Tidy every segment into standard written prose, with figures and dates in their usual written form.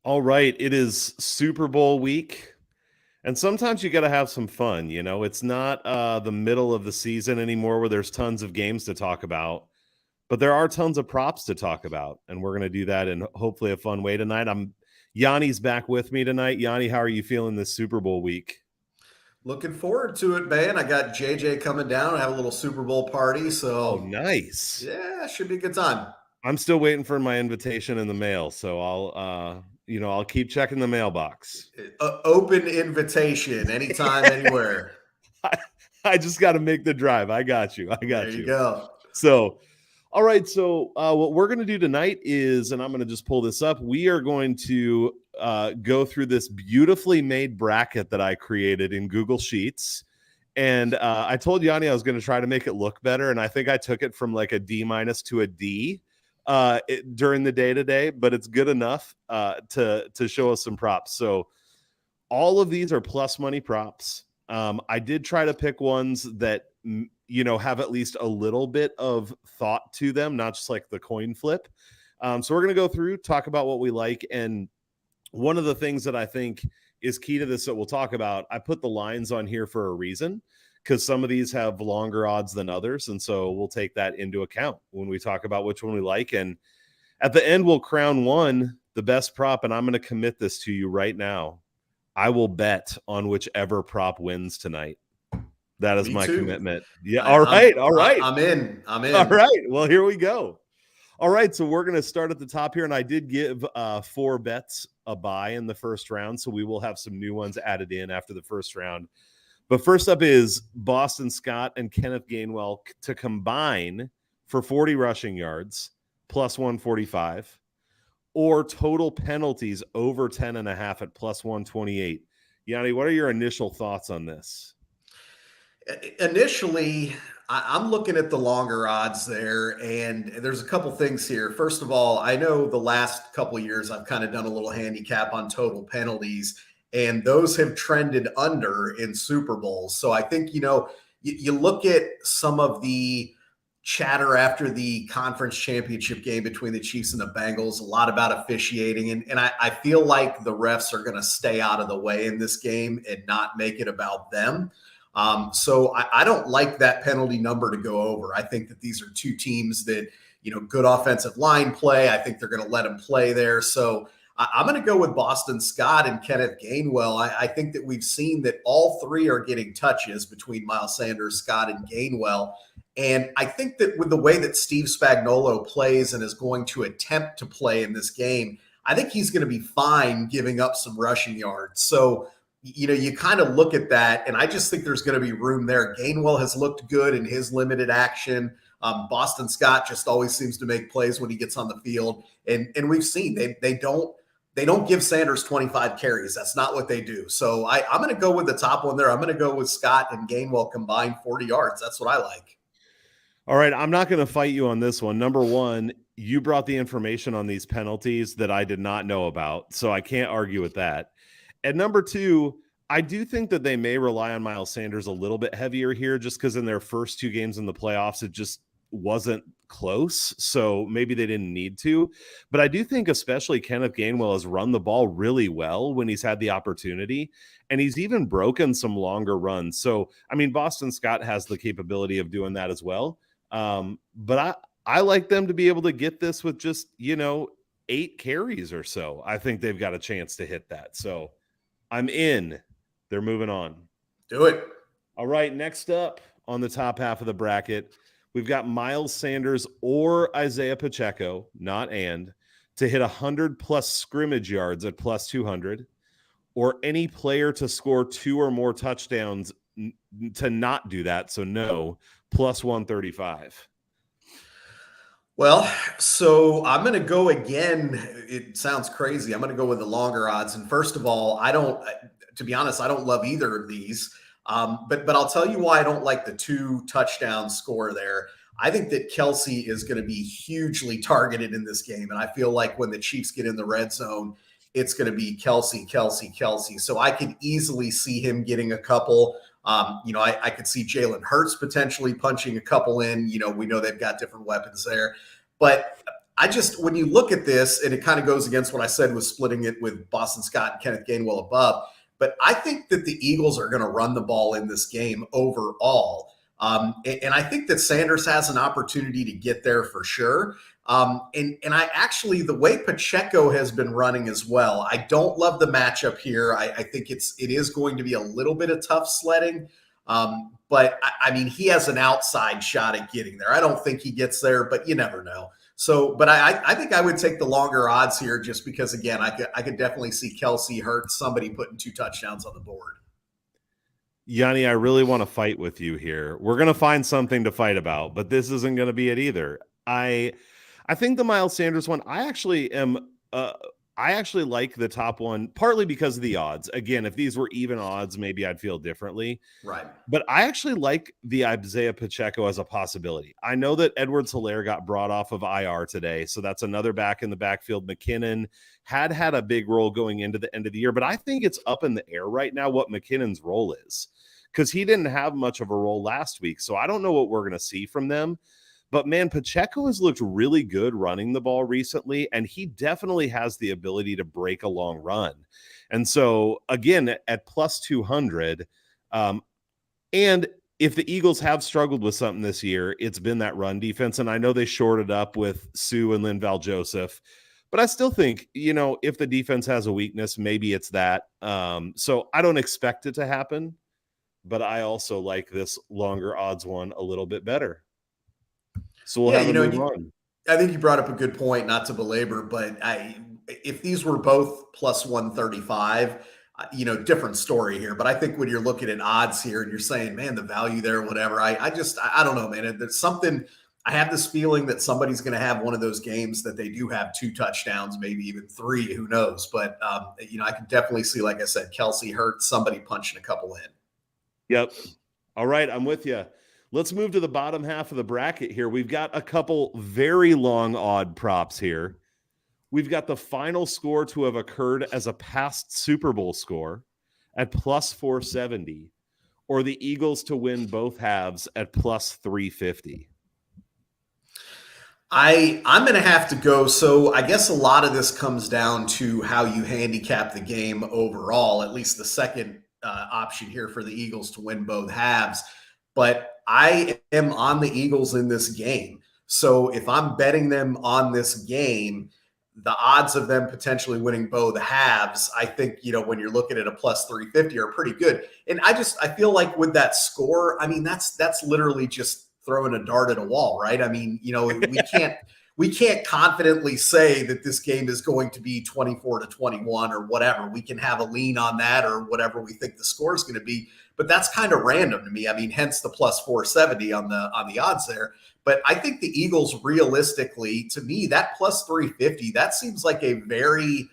All right, it is Super Bowl week, and sometimes you got to have some fun. It's not the middle of the season anymore where there's tons of games to talk about, but there are tons of props to talk about, and we're going to do that in hopefully a fun way tonight. Yanni's back with me tonight. Yanni, how are you feeling this Super Bowl week? Looking forward to it, man. I got JJ coming down. I have a little Super Bowl party, Oh, so nice. yeah, should be a good time. I'm still waiting for my invitation in the mail, so I'll keep checking the mailbox. Open invitation, anytime, anywhere. I, I just got to make the drive. I got you. I There got you you. go. So, all right. So, what we're going to do tonight is, and I'm going to just pull this up, we are going to go through this beautifully made bracket that I created in Google Sheets. And I told Yanni I was going to try to make it look better. And I think I took it from like a D minus to a D during the day today, but it's good enough to show us some props. So, all of these are plus money props. I did try to pick ones that have at least a little bit of thought to them, not just like the coin flip. So we're going to go through, talk about what we like. And one of the things that I think is key to this that we'll talk about, I put the lines on here for a reason because some of these have longer odds than others. And so we'll take that into account when we talk about which one we like. And at the end, we'll crown one, the best prop. And I'm going to commit this to you right now. I will bet on whichever prop wins tonight. That is Me my too. commitment. Yeah. I, All right. I'm All I, right. I'm in. I'm All in. right. Well, here we go. All right. So we're going to start at the top here. And I did give 4 bets a buy in the first round. So we will have some new ones added in after the first round. But first up is Boston Scott and Kenneth Gainwell to combine for 40 rushing yards plus 145. Or total penalties over 10.5 at plus 128. Yanni, what are your initial thoughts on this? Initially, I'm looking at the longer odds there, and there's a couple things here. First of all, I know the last couple of years I've kind of done a little handicap on total penalties, and those have trended under in Super Bowls. So I think, you look at some of the chatter after the conference championship game between the Chiefs and the Bengals, a lot about officiating. And I feel like the refs are going to stay out of the way in this game and not make it about them. So I don't like that penalty number to go over. I think that these are two teams that, good offensive line play. I think they're going to let them play there. So I'm going to go with Boston Scott and Kenneth Gainwell. I think that we've seen that all three are getting touches between Miles Sanders, Scott, and Gainwell. And I think that with the way that Steve Spagnuolo plays and is going to attempt to play in this game, I think he's going to be fine giving up some rushing yards. So, you kind of look at that, and I just think there's going to be room there. Gainwell has looked good in his limited action. Boston Scott just always seems to make plays when he gets on the field, and we've seen they don't give Sanders 25 carries. That's not what they do. So I'm going to go with the top one there. I'm going to go with Scott and Gainwell combined 40 yards. That's what I like. All right. I'm not going to fight you on this one. Number one, you brought the information on these penalties that I did not know about. So I can't argue with that. And number two, I do think that they may rely on Miles Sanders a little bit heavier here just because in their first 2 games in the playoffs, it just wasn't close. So maybe they didn't need to. But I do think especially Kenneth Gainwell has run the ball really well when he's had the opportunity. And he's even broken some longer runs. So, I mean, Boston Scott has the capability of doing that as well. But I like them to be able to get this with just, 8 carries or so. I think they've got a chance to hit that. So I'm in. They're moving on. Do it. All right. Next up on the top half of the bracket, we've got Miles Sanders or Isaiah Pacheco, not and, to hit 100 plus scrimmage yards at plus 200, or any player to score 2 or more touchdowns to not do that. So no, plus 135. Well, so I'm going to go again. It sounds crazy. I'm going to go with the longer odds. And first of all, to be honest, I don't love either of these. But I'll tell you why I don't like the 2 touchdown score there. I think that Kelsey is going to be hugely targeted in this game. And I feel like when the Chiefs get in the red zone, it's going to be Kelsey, Kelsey, Kelsey. So I could easily see him getting a couple. I could see Jalen Hurts potentially punching a couple in. We know they've got different weapons there. But I just, when you look at this, and it kind of goes against what I said with splitting it with Boston Scott and Kenneth Gainwell above, but I think that the Eagles are going to run the ball in this game overall. And I think that Sanders has an opportunity to get there for sure. And I actually, the way Pacheco has been running as well, I don't love the matchup here. I think it is going to be a little bit of tough sledding. But I mean, he has an outside shot at getting there. I don't think he gets there, but you never know. So, but I think I would take the longer odds here just because, again, I could definitely see Kelsey hurt, somebody putting 2 touchdowns on the board. Yanni, I really want to fight with you here. We're going to find something to fight about, but this isn't going to be it either. I think the Miles Sanders one, I actually like the top one, partly because of the odds. Again, if these were even odds, maybe I'd feel differently. Right. But I actually like the Isaiah Pacheco as a possibility. I know that Edwards-Helaire got brought off of IR today, so that's another back in the backfield. McKinnon had a big role going into the end of the year, but I think it's up in the air right now what McKinnon's role is, because he didn't have much of a role last week. So I don't know what we're going to see from them. But man, Pacheco has looked really good running the ball recently, and he definitely has the ability to break a long run. And so again, at plus 200, and if the Eagles have struggled with something this year, it's been that run defense. And I know they shorted up with Sue and Linval Joseph, but I still think, if the defense has a weakness, maybe it's that. So I don't expect it to happen, but I also like this longer odds one a little bit better. So we'll have a move on. I think you brought up a good point, not to belabor, but if these were both plus 135, different story here. But I think when you're looking at odds here and you're saying, man, the value there, whatever, I don't know, man. There's something, I have this feeling that somebody's going to have one of those games that they do have 2 touchdowns, maybe even 3, who knows? But, I can definitely see, like I said, Kelsey hurt, somebody punching a couple in. Yep. All right, I'm with you. Let's move to the bottom half of the bracket here. We've got a couple very long odd props here. We've got the final score to have occurred as a past Super Bowl score at plus 470, or the Eagles to win both halves at plus 350. I'm going to have to go. So I guess a lot of this comes down to how you handicap the game overall, at least the second option here for the Eagles to win both halves. But I am on the Eagles in this game. So if I'm betting them on this game, the odds of them potentially winning both halves, I think, when you're looking at a plus 350 are pretty good. And I feel like with that score, I mean, that's literally just throwing a dart at a wall, right? I mean, we can't confidently say that this game is going to be 24-21 or whatever. We can have a lean on that or whatever we think the score is going to be, but that's kind of random to me. I mean, hence the plus 470 on the odds there. But I think the Eagles, realistically, to me, that plus 350, that seems like a very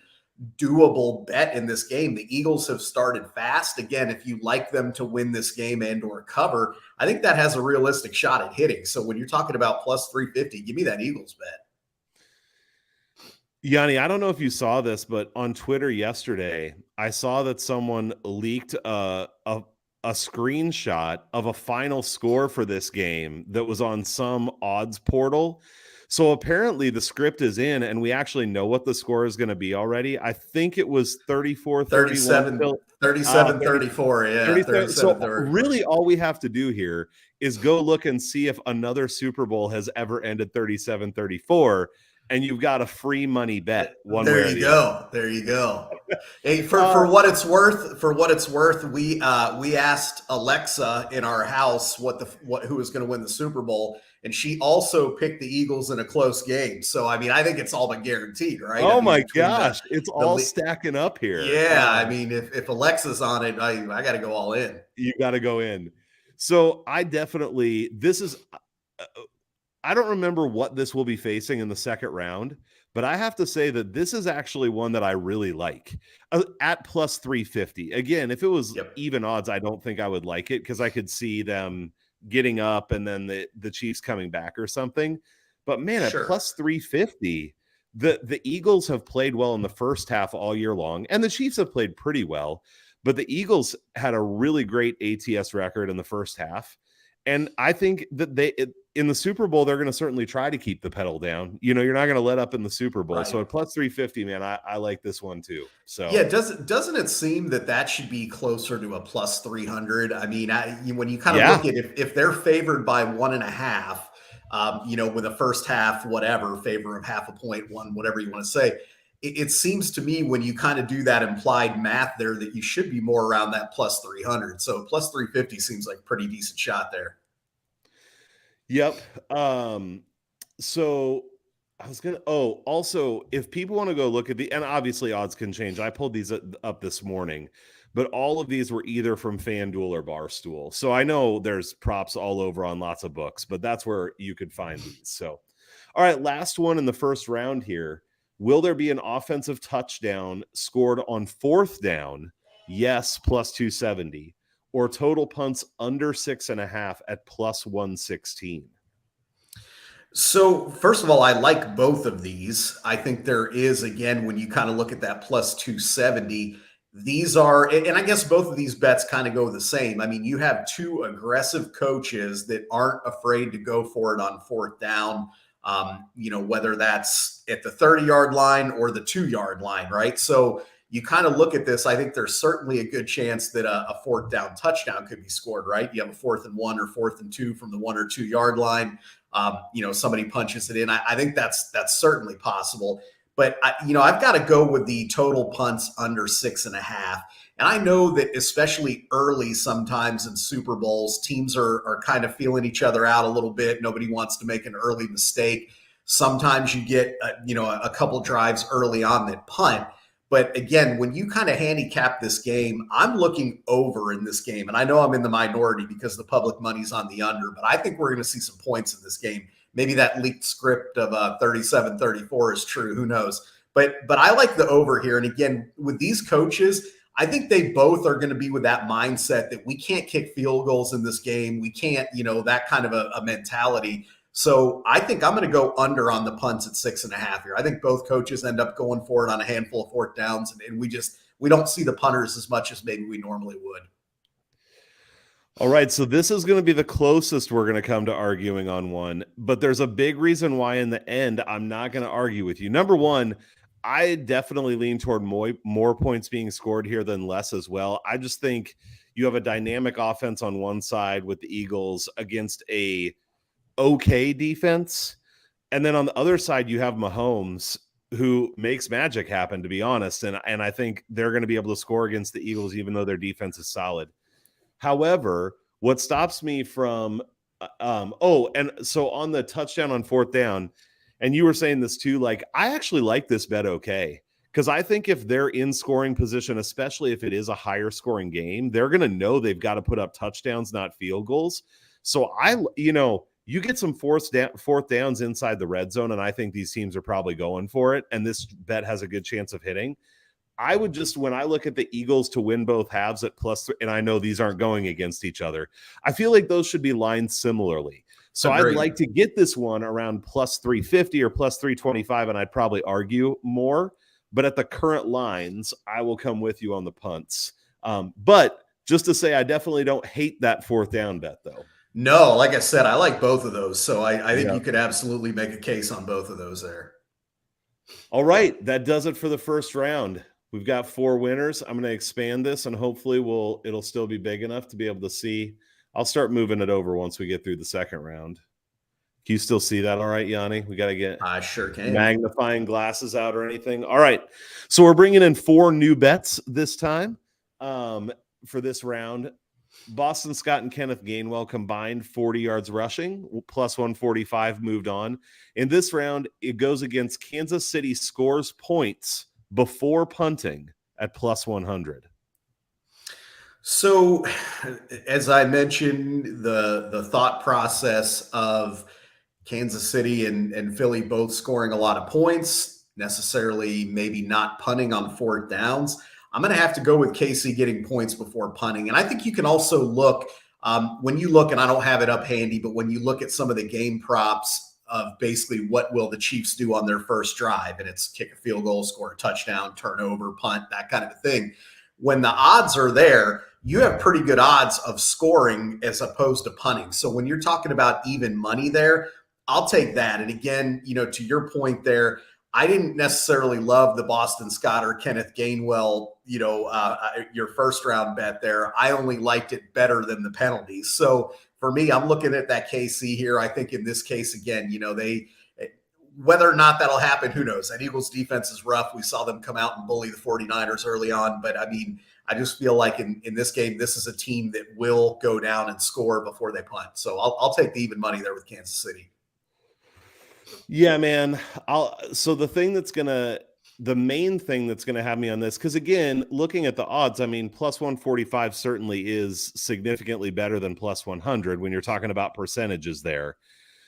doable bet in this game. The Eagles have started fast. Again, if you like them to win this game and or cover, I think that has a realistic shot at hitting. So when you're talking about plus 350, give me that Eagles bet. Yanni, I don't know if you saw this, but on Twitter yesterday, I saw that someone leaked a screenshot of a final score for this game that was on some odds portal. So apparently the script is in and we actually know what the score is going to be already. I think it was 34, 37, 37, 34. Yeah. 37. So really all we have to do here is go look and see if another Super Bowl has ever ended 37-34. And you've got a free money bet one way or the other. There you go. Hey, for what it's worth, we asked Alexa in our house who was going to win the Super Bowl, and she also picked the Eagles in a close game. So I mean, I think it's all been guaranteed, right? Oh my gosh, it's all stacking up here. Yeah, I mean, if Alexa's on it, I got to go all in. You got to go in. So I definitely I don't remember what this will be facing in the second round, but I have to say that this is actually one that I really like at plus 350. Again, if it was even odds, I don't think I would like it because I could see them getting up and then the Chiefs coming back or something. But man, at plus 350, the Eagles have played well in the first half all year long, and the Chiefs have played pretty well. But the Eagles had a really great ATS record in the first half. And I think that in the Super Bowl, they're going to certainly try to keep the pedal down. You know, you're not going to let up in the Super Bowl. Right. So at plus 350, man, I like this one too. So yeah, doesn't it seem that should be closer to a plus 300? I mean, when you kind of yeah, look at if they're favored by 1.5, with a first half, whatever, favor of half a point, one, whatever you want to say, it seems to me when you kind of do that implied math there that you should be more around that plus 300. So plus 350 seems like a pretty decent shot there. yep. So I was gonna. Oh, also, if people want to go look at and obviously odds can change. I pulled these up this morning, but all of these were either from FanDuel or Barstool. So I know there's props all over on lots of books, but that's where you could find these. So, all right, last one in the first round here. Will there be an offensive touchdown scored on 4th down? Yes, plus 270, or total punts under 6.5 at plus 116. So, first of all, I like both of these. I think there is, again, when you kind of look at that plus 270, these are, and I guess both of these bets kind of go the same. I mean, you have two aggressive coaches that aren't afraid to go for it on 4th down, whether that's at the 30-yard line or the 2-yard line, right? So, you kind of look at this. I think there's certainly a good chance that a 4th down touchdown could be scored, right? You have a 4th and 1 or 4th and 2 from the 1 or 2 yard line. Somebody punches it in. I think that's certainly possible. But I've got to go with the total punts under 6.5. And I know that especially early, sometimes in Super Bowls, teams are kind of feeling each other out a little bit. Nobody wants to make an early mistake. Sometimes you get a couple drives early on that punt. But again, when you kind of handicap this game, I'm looking over in this game. And I know I'm in the minority because the public money's on the under, but I think we're going to see some points in this game. Maybe that leaked script of 37-34 is true. Who knows? But I like the over here. And again, with these coaches, I think they both are going to be with that mindset that we can't kick field goals in this game. We can't, that kind of a mentality. So I think I'm going to go under on the punts at 6.5 here. I think both coaches end up going for it on a handful of 4th downs, and we don't see the punters as much as maybe we normally would. All right, so this is going to be the closest we're going to come to arguing on one, but there's a big reason why in the end I'm not going to argue with you. Number one, I definitely lean toward more points being scored here than less as well. I just think you have a dynamic offense on one side with the Eagles against a okay defense. And then on the other side, you have Mahomes, who makes magic happen, to be honest. And I think they're going to be able to score against the Eagles, even though their defense is solid. However, what stops me from, and so on the touchdown on 4th down, and you were saying this too, like, I actually like this bet okay. Because I think if they're in scoring position, especially if it is a higher scoring game, they're going to know they've got to put up touchdowns, not field goals. So you get some 4th downs inside the red zone, and I think these teams are probably going for it, and this bet has a good chance of hitting. I would just, when I look at the Eagles to win both halves at +3, and I know these aren't going against each other, I feel like those should be lined similarly. So Agreed. I'd like to get this one around +350 or +325, and I'd probably argue more. But at the current lines, I will come with you on the punts. But just to say, I definitely don't hate that 4th down bet, though. No, like I said, I like both of those. So I think you could absolutely make a case on both of those there. All right. That does it for the first round. We've got 4 winners. I'm going to expand this, and hopefully it'll still be big enough to be able to see. I'll start moving it over once we get through the second round. Can you still see that all right, Yanni? We got to get I sure can. Magnifying glasses out or anything. All right. So we're bringing in 4 new bets this time for this round. Boston Scott and Kenneth Gainwell combined 40 yards rushing, +145 moved on. In this round, it goes against Kansas City scores points before punting at +100. So, as I mentioned, the thought process of Kansas City and Philly both scoring a lot of points, necessarily maybe not punting on 4th downs. I'm going to have to go with KC getting points before punting. And I think you can also look, when you look, and I don't have it up handy, but when you look at some of the game props of basically what will the Chiefs do on their first drive, and it's kick a field goal, score a touchdown, turnover, punt, that kind of a thing. when the odds are there, you have pretty good odds of scoring as opposed to punting. So when you're talking about even money there, I'll take that. And again, to your point there, I didn't necessarily love the Boston Scott or Kenneth Gainwell, your first round bet there. I only liked it better than the penalties. So for me, I'm looking at that KC here. I think in this case, again, whether or not that'll happen, who knows? That Eagles defense is rough. We saw them come out and bully the 49ers early on. But I just feel like in this game, this is a team that will go down and score before they punt. So I'll take the even money there with Kansas City. Yeah, man. So the main thing that's gonna have me on this, because again, looking at the odds, plus 145 certainly is significantly better than plus 100 when you're talking about percentages there.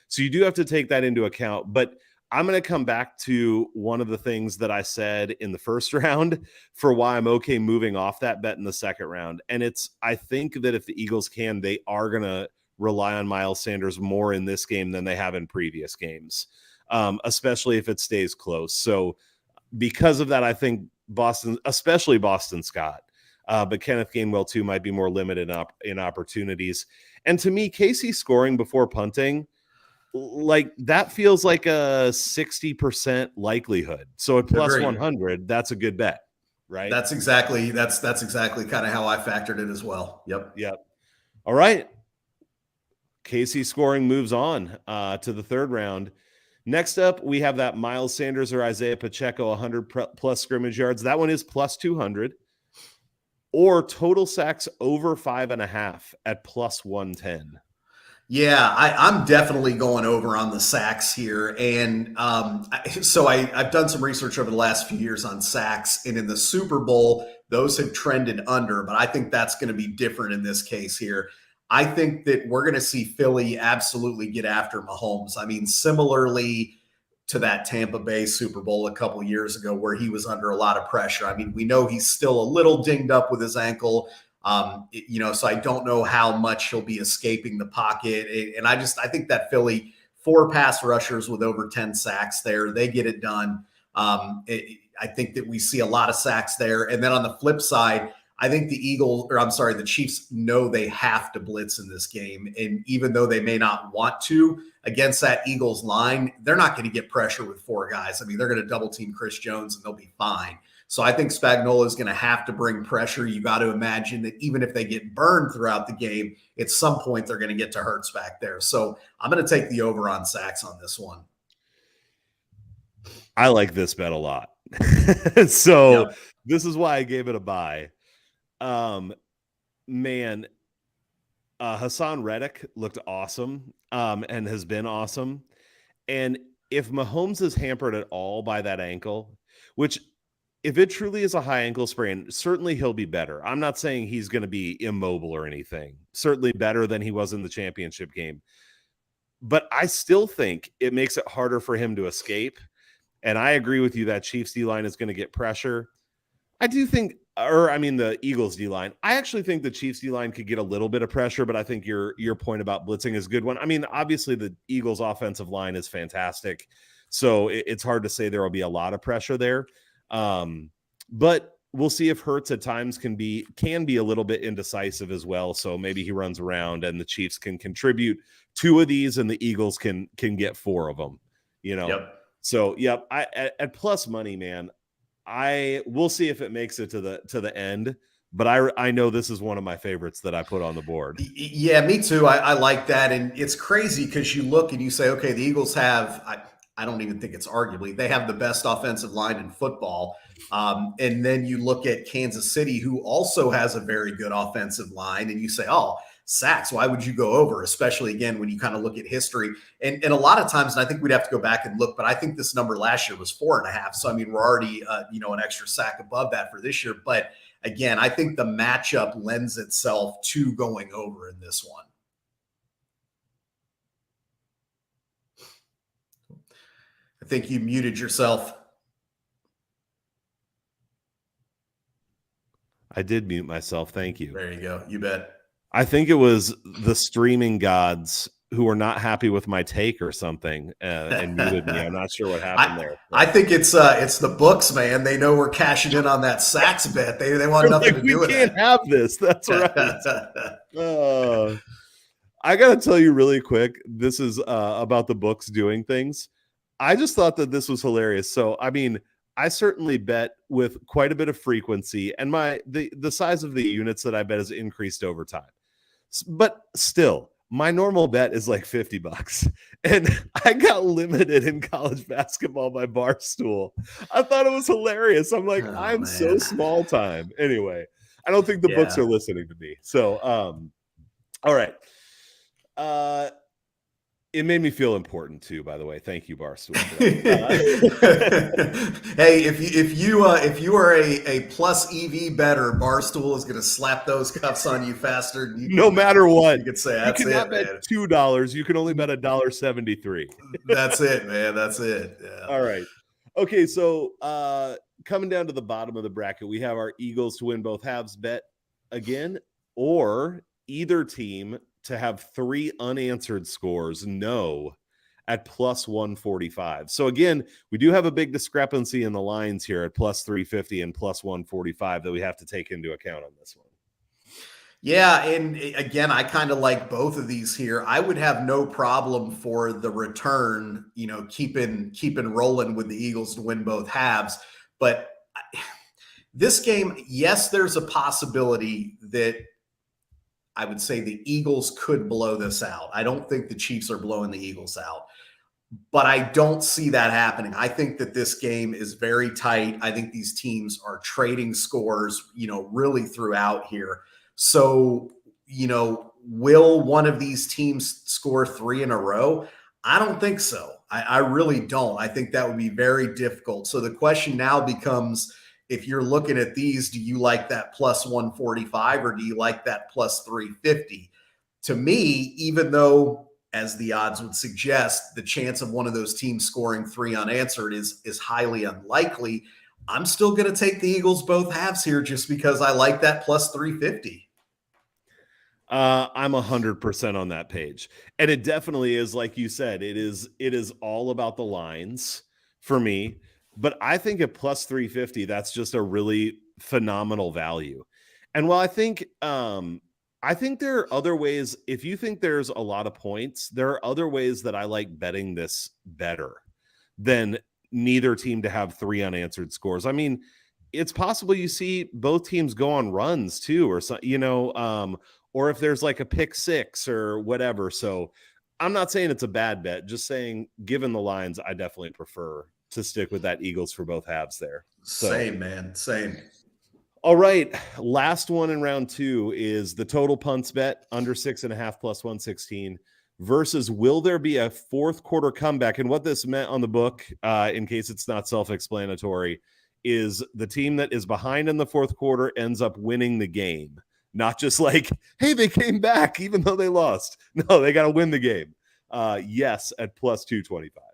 So you do have to take that into account. But I'm going to come back to one of the things that I said in the first round for why I'm okay moving off that bet in the second round. And I think that if the Eagles can, they are going to rely on Miles Sanders more in this game than they have in previous games, especially if it stays close. So because of that, I think especially Boston Scott, but Kenneth Gainwell too might be more limited in opportunities. And to me, Casey scoring before punting, like that feels like a 60% likelihood. So at plus 100, that's a good bet, right? That's exactly kind of how I factored it as well. Yep. All right. Casey scoring moves on to the third round. Next up, we have that Miles Sanders or Isaiah Pacheco 100 plus scrimmage yards. That one is plus 200, or total sacks over 5.5 at plus 110. Yeah, I'm definitely going over on the sacks here. And so I've done some research over the last few years on sacks. And in the Super Bowl, those have trended under. But I think that's going to be different in this case here. I think that we're going to see Philly absolutely get after Mahomes. Similarly to that Tampa Bay Super Bowl a couple years ago where he was under a lot of pressure. We know he's still a little dinged up with his ankle. So I don't know how much he'll be escaping the pocket. And I think that Philly 4 pass rushers with over 10 sacks there, they get it done. I think that we see a lot of sacks there. And then on the flip side, I think the Chiefs know they have to blitz in this game. And even though they may not want to against that Eagles line, they're not going to get pressure with 4 guys. They're going to double team Chris Jones and they'll be fine. So I think Spagnuolo is going to have to bring pressure. You got to imagine that even if they get burned throughout the game, at some point they're going to get to Hurts back there. So I'm going to take the over on sacks on this one. I like this bet a lot. So This is why I gave it a buy. Hassan Reddick looked awesome and has been awesome. And if Mahomes is hampered at all by that ankle, which if it truly is a high ankle sprain, certainly he'll be better. I'm not saying he's going to be immobile or anything. Certainly better than he was in the championship game. But I still think it makes it harder for him to escape. And I agree with you that Chiefs D-line is going to get pressure. I do think, the Eagles D-line. I actually think the Chiefs D-line could get a little bit of pressure, but I think your point about blitzing is a good one. Obviously the Eagles offensive line is fantastic. So it's hard to say there will be a lot of pressure there. But we'll see if Hurts at times can be a little bit indecisive as well. So maybe he runs around and the Chiefs can contribute 2 of these and the Eagles can get 4 of them, Yep. So, at plus money, man, we'll see if it makes it to the end, but I know this is one of my favorites that I put on the board. Yeah, me too. I like that. And it's crazy because you look and you say, okay, the Eagles have, I don't even think it's arguably, they have the best offensive line in football. And then you look at Kansas City, who also has a very good offensive line, and you say, oh, sacks, why would you go over? Especially, again, when you kind of look at history. And a lot of times, and I think we'd have to go back and look, but I think this number last year was 4.5. So, we're already, an extra sack above that for this year. But again, I think the matchup lends itself to going over in this one. I think you muted yourself. I did mute myself. Thank you. There you go. You bet. I think it was the streaming gods who were not happy with my take or something and muted me. I'm not sure what happened there. I think it's the books, man. They know we're cashing in on that Sachs bet. They want nothing to do with we can't that. have this. That's right. I got to tell you really quick. This is about the books doing things. I just thought that this was hilarious. So, I mean, I certainly bet with quite a bit of frequency, and the size of the units that I bet has increased over time. But still, my normal bet is like $50, and I got limited in college basketball by Barstool. I thought it was hilarious. I'm like, I'm so small time. Anyway, I don't think the books are listening to me. So, all right. It made me feel important too, by the way. Thank you, Barstool. Hey, if you are a plus EV better, Barstool is going to slap those cuffs on you faster than you no matter what. You could say that's it, man. Bet $2. You can only bet $1.73. That's it, man. That's it. Yeah. All right. Okay, so coming down to the bottom of the bracket, we have our Eagles to win both halves bet again, or either team to have 3 unanswered scores no at plus 145. So again, we do have a big discrepancy in the lines here at plus 350 and plus 145 that we have to take into account on this one. Yeah, and again, I kind of like both of these here. I would have no problem for the return, keeping rolling with the Eagles to win both halves. But this game, yes, there's a possibility that I would say the Eagles could blow this out. I don't think the Chiefs are blowing the Eagles out, but I don't see that happening. I think that this game is very tight. I think these teams are trading scores, really throughout here. So, will one of these teams score 3 in a row? I don't think so. I really don't. I think that would be very difficult. So the question now becomes, if you're looking at these, do you like that plus 145 or do you like that plus 350? To me, even though, as the odds would suggest, the chance of one of those teams scoring 3 unanswered is highly unlikely, I'm still going to take the Eagles both halves here just because I like that plus 350. I'm 100% on that page. And it definitely is, like you said, it is all about the lines for me. But I think at plus 350, that's just a really phenomenal value. And while I think there are other ways, if you think there's a lot of points, there are other ways that I like betting this better than neither team to have 3 unanswered scores. I mean, it's possible you see both teams go on runs too, or so, or if there's like a pick 6 or whatever. So I'm not saying it's a bad bet, just saying, given the lines, I definitely prefer to stick with that Eagles for both halves there. So, same, man. Same. All right. Last one in round 2 is the total punts bet under 6.5 plus 116 versus will there be a fourth quarter comeback? And what this meant on the book, in case it's not self-explanatory, is the team that is behind in the fourth quarter ends up winning the game. Not just like, hey, they came back even though they lost. No, they got to win the game. Yes, at plus 225.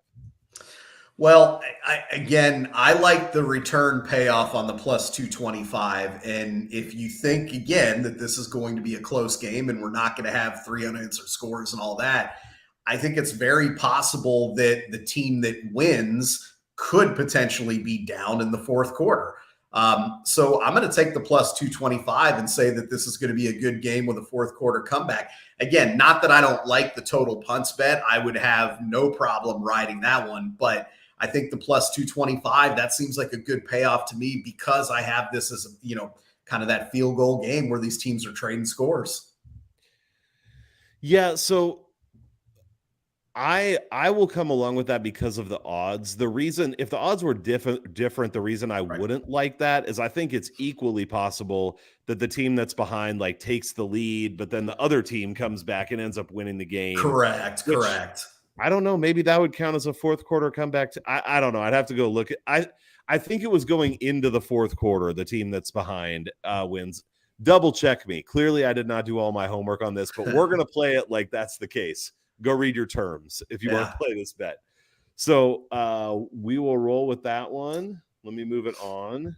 Well, I like the return payoff on the plus 225. And if you think, again, that this is going to be a close game and we're not going to have 3 unanswered scores and all that, I think it's very possible that the team that wins could potentially be down in the fourth quarter. So I'm going to take the plus 225 and say that this is going to be a good game with a fourth quarter comeback. Again, not that I don't like the total punts bet. I would have no problem riding that one, but I think the plus 225, that seems like a good payoff to me because I have this as, kind of that field goal game where these teams are trading scores. Yeah. So I will come along with that because of the odds. The reason, if the odds were different, the reason I wouldn't like that is I think it's equally possible that the team that's behind like takes the lead, but then the other team comes back and ends up winning the game. Correct. I don't know. Maybe that would count as a fourth quarter comeback. I don't know. I'd have to go look at. I think it was going into the fourth quarter. The team that's behind wins. Double check me. Clearly, I did not do all my homework on this, but we're gonna play it like that's the case. Go read your terms if you want to play this bet. So we will roll with that one. Let me move it on,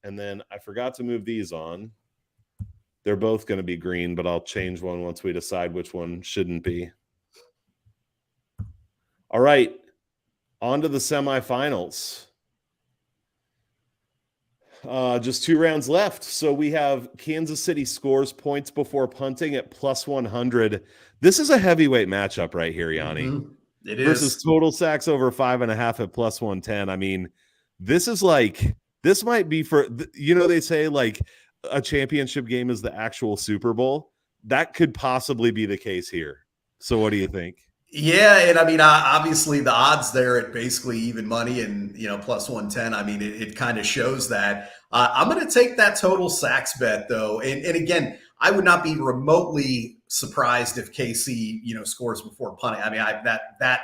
and then I forgot to move these on. They're both going to be green, but I'll change one once we decide which one shouldn't be. All right, on to the semifinals. Just 2 rounds left. So we have Kansas City scores points before punting at plus 100. This is a heavyweight matchup right here, Yanni, It versus is. total sacks over 5.5 at plus 110. I mean, this might be for, they say like a championship game is the actual Super Bowl. That could possibly be the case here. So what do you think? Yeah, and I mean, obviously the odds there at basically even money and plus 110. I mean, it kind of shows that. I'm going to take that total sacks bet though, and again, I would not be remotely surprised if KC scores before punting. I mean, I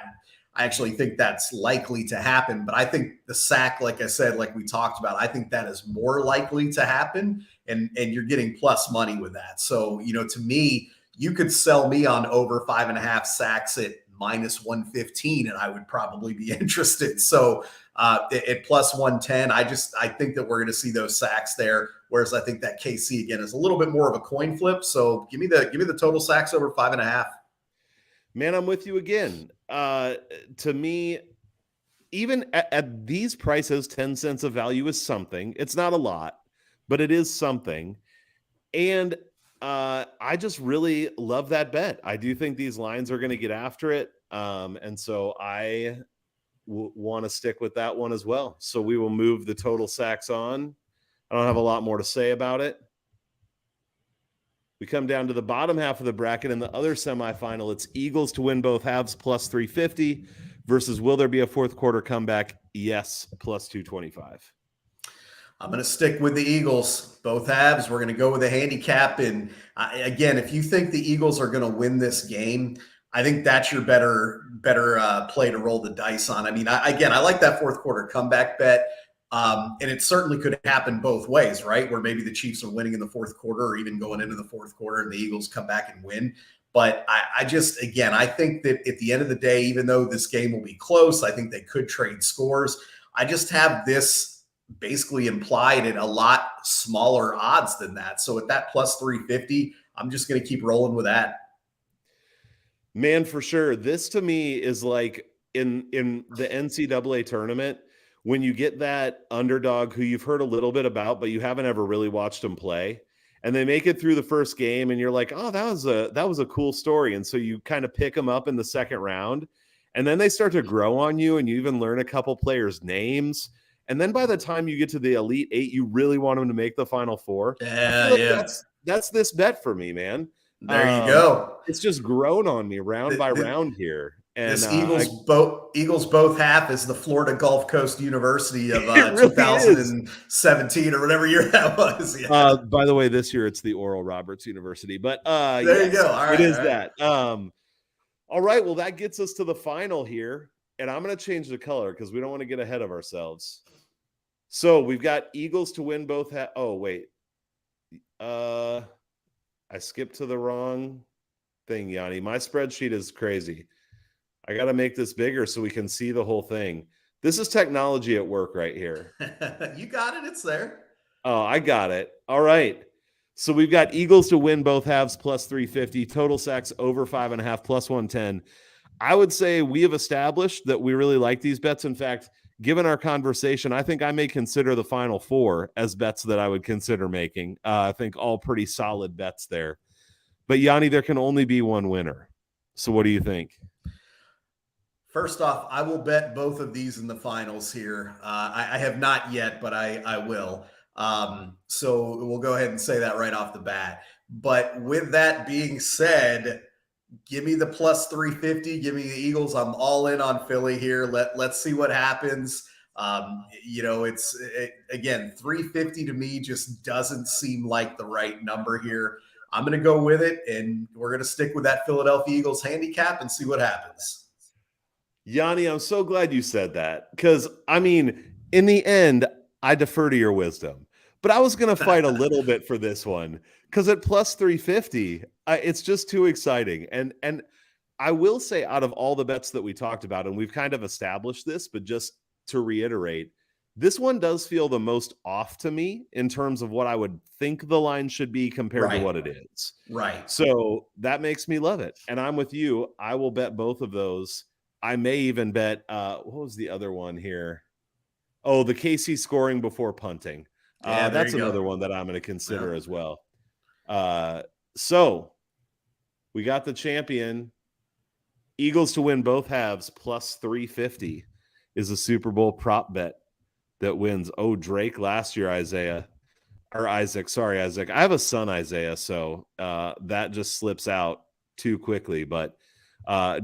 actually think that's likely to happen, but I think the sack, like I said, like we talked about, I think that is more likely to happen, and you're getting plus money with that. So to me, you could sell me on over 5.5 sacks at minus 115, and I would probably be interested. So at plus 110, I think that we're going to see those sacks there. Whereas I think that KC again is a little bit more of a coin flip. So give me the total sacks over 5.5. Man, I'm with you again. To me, even at these prices, 10 cents of value is something. It's not a lot, but it is something. And I just really love that bet. I do think these lines are going to get after it. And so I want to stick with that one as well. So we will move the total sacks on. I don't have a lot more to say about it. We come down to the bottom half of the bracket in the other semifinal. It's Eagles to win both halves plus 350 versus will there be a fourth quarter comeback? Yes, plus 225. I'm going to stick with the Eagles, both halves. We're going to go with a handicap. And again, if you think the Eagles are going to win this game, I think that's your better play to roll the dice on. I mean, I like that fourth quarter comeback bet. And it certainly could happen both ways, right? Where maybe the Chiefs are winning in the fourth quarter or even going into the fourth quarter and the Eagles come back and win. But I think that at the end of the day, even though this game will be close, I think they could trade scores. I just have this basically implied at a lot smaller odds than that. So at that plus 350, I'm just going to keep rolling with that. Man, for sure. This to me is like in the NCAA tournament, when you get that underdog who you've heard a little bit about, but you haven't ever really watched them play, and they make it through the first game, and you're like, oh, that was a cool story. And so you kind of pick them up in the second round, and then they start to grow on you, and you even learn a couple players' names. And then by the time you get to the Elite Eight, you really want them to make the Final Four. I feel like that's this bet for me, man. There you go. It's just grown on me round by round here. And this Eagles both half is the Florida Gulf Coast University of really 2017 or whatever year that was. Yeah. By the way, this year it's the Oral Roberts University, but there you go. All right, it is that. All right, well, that gets us to the final here, and I'm going to change the color because we don't want to get ahead of ourselves. So we've got Eagles to win both. Oh wait, I skipped to the wrong thing, Yanni. My spreadsheet is crazy. I got to make this bigger so we can see the whole thing. This is technology at work right here. You got it. It's there. Oh, I got it. All right. So we've got Eagles to win both halves plus 350, total sacks over 5.5 plus 110. I would say we have established that we really like these bets. In fact, given our conversation, I think I may consider the Final Four as bets that I would consider making. I think all pretty solid bets there. But Yanni, there can only be one winner. So what do you think? First off, I will bet both of these in the finals here. I have not yet, but I will. So we'll go ahead and say that right off the bat. But with that being said, give me the plus 350. Give me the Eagles. I'm all in on Philly here. Let's see what happens. It's again, 350 to me just doesn't seem like the right number here. I'm going to go with it, and we're going to stick with that Philadelphia Eagles handicap and see what happens. Yanni, I'm so glad you said that because, I mean, in the end, I defer to your wisdom. But I was going to fight a little bit for this one because at plus 350, it's just too exciting. And I will say out of all the bets that we talked about, and we've kind of established this, but just to reiterate, this one does feel the most off to me in terms of what I would think the line should be compared to what it is. Right. So that makes me love it. And I'm with you. I will bet both of those I may even bet, what was the other one here? Oh, the KC scoring before punting. Yeah, there That's you another go. one that I'm going to consider Yeah. as well. So we got the champion. Eagles to win both halves plus 350 is a Super Bowl prop bet that wins. Oh, Drake last year, Isaiah. Or Isaac, sorry, Isaac. I have a son, Isaiah, so that just slips out too quickly. But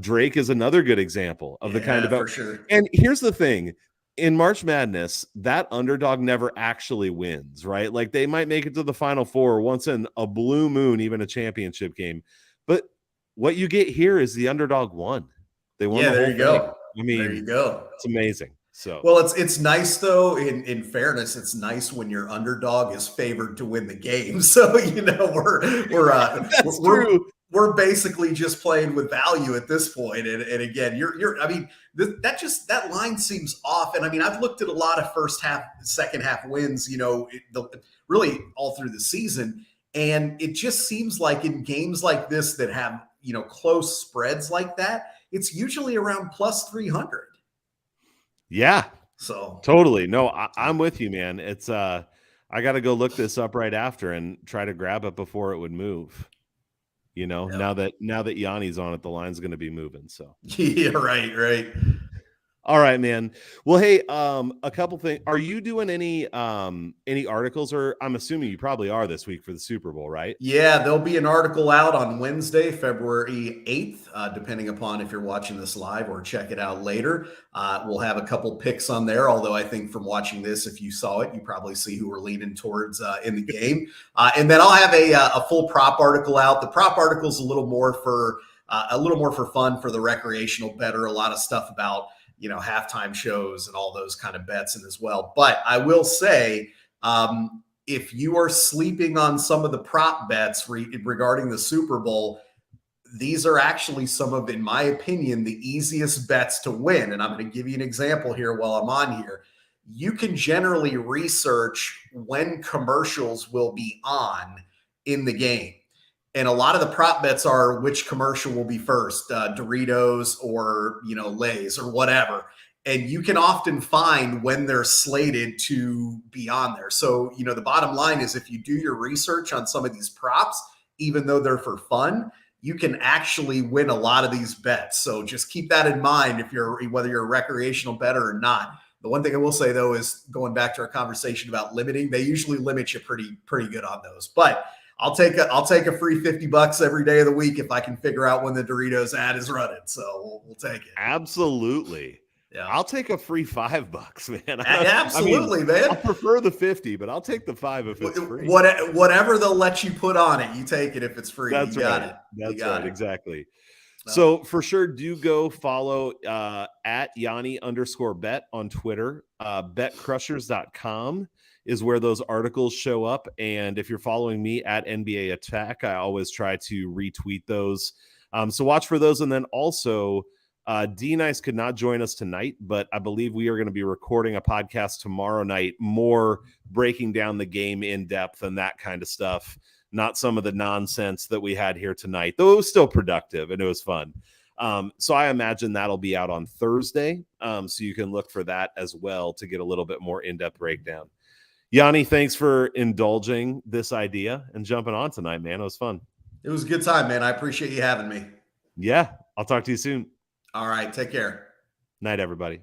Drake is another good example of the kind of Yeah, bet. for sure. And here's the thing. In March Madness, that underdog never actually wins, right? Like they might make it to the Final Four once in a blue moon, even a championship game. But what you get here is the underdog won. They won Yeah, the there whole you thing. go. I There mean, you go. it's amazing. So Well, it's nice though. In fairness, it's nice when your underdog is favored to win the game. So that's true. we're basically just playing with value at this point. And again, you're I mean that line seems off. And I mean I've looked at a lot of first half, second half wins. Really all through the season, and it just seems like in games like this that have close spreads like that, it's usually around plus 300. Yeah, So totally. No, I'm with you, man. It's I got to go look this up right after and try to grab it before it would move. yeah. Now that Yanni's on it, the line's going to be moving. So Yeah, right. all right, man. Well, hey, a couple things. Are you doing any articles, or I'm assuming you probably are this week for the Super Bowl, right? Yeah, there'll be an article out on Wednesday, February 8th, depending upon if you're watching this live or check it out later. We'll have a couple picks on there, although I think from watching this, if you saw it, you probably see who we're leaning towards in the game. And then I'll have a full prop article out. The prop article is a little more for fun for the recreational bettor. A lot of stuff about halftime shows and all those kind of bets in as well. But I will say, if you are sleeping on some of the prop bets regarding the Super Bowl, these are actually some of, in my opinion, the easiest bets to win. And I'm going to give you an example here while I'm on here. You can generally research when commercials will be on in the game. And a lot of the prop bets are which commercial will be first, Doritos or, Lay's or whatever. And you can often find when they're slated to be on there. So, the bottom line is if you do your research on some of these props, even though they're for fun, you can actually win a lot of these bets. So just keep that in mind whether you're a recreational bettor or not. The one thing I will say though is going back to our conversation about limiting, they usually limit you pretty good on those. But I'll take a free $50 every day of the week if I can figure out when the Doritos ad is running. So we'll take it. Absolutely. Yeah. I'll take a free $5, man. Absolutely, man. I prefer the 50, but I'll take the 5 if it's free. Whatever they'll let you put on it, you take it if it's free. That's you got right. it. That's right. Exactly. No. So for sure, do go follow at Yanni_bet on Twitter. Betcrushers.com is where those articles show up. And if you're following me at NBA Attack, I always try to retweet those. So watch for those. And then also, D-Nice could not join us tonight, but I believe we are going to be recording a podcast tomorrow night, more breaking down the game in depth and that kind of stuff. Not some of the nonsense that we had here tonight, though it was still productive and it was fun. So I imagine that'll be out on Thursday. So you can look for that as well to get a little bit more in-depth breakdown. Yanni, thanks for indulging this idea and jumping on tonight, man. It was fun. It was a good time, man. I appreciate you having me. Yeah, I'll talk to you soon. All right. Take care. Night, everybody.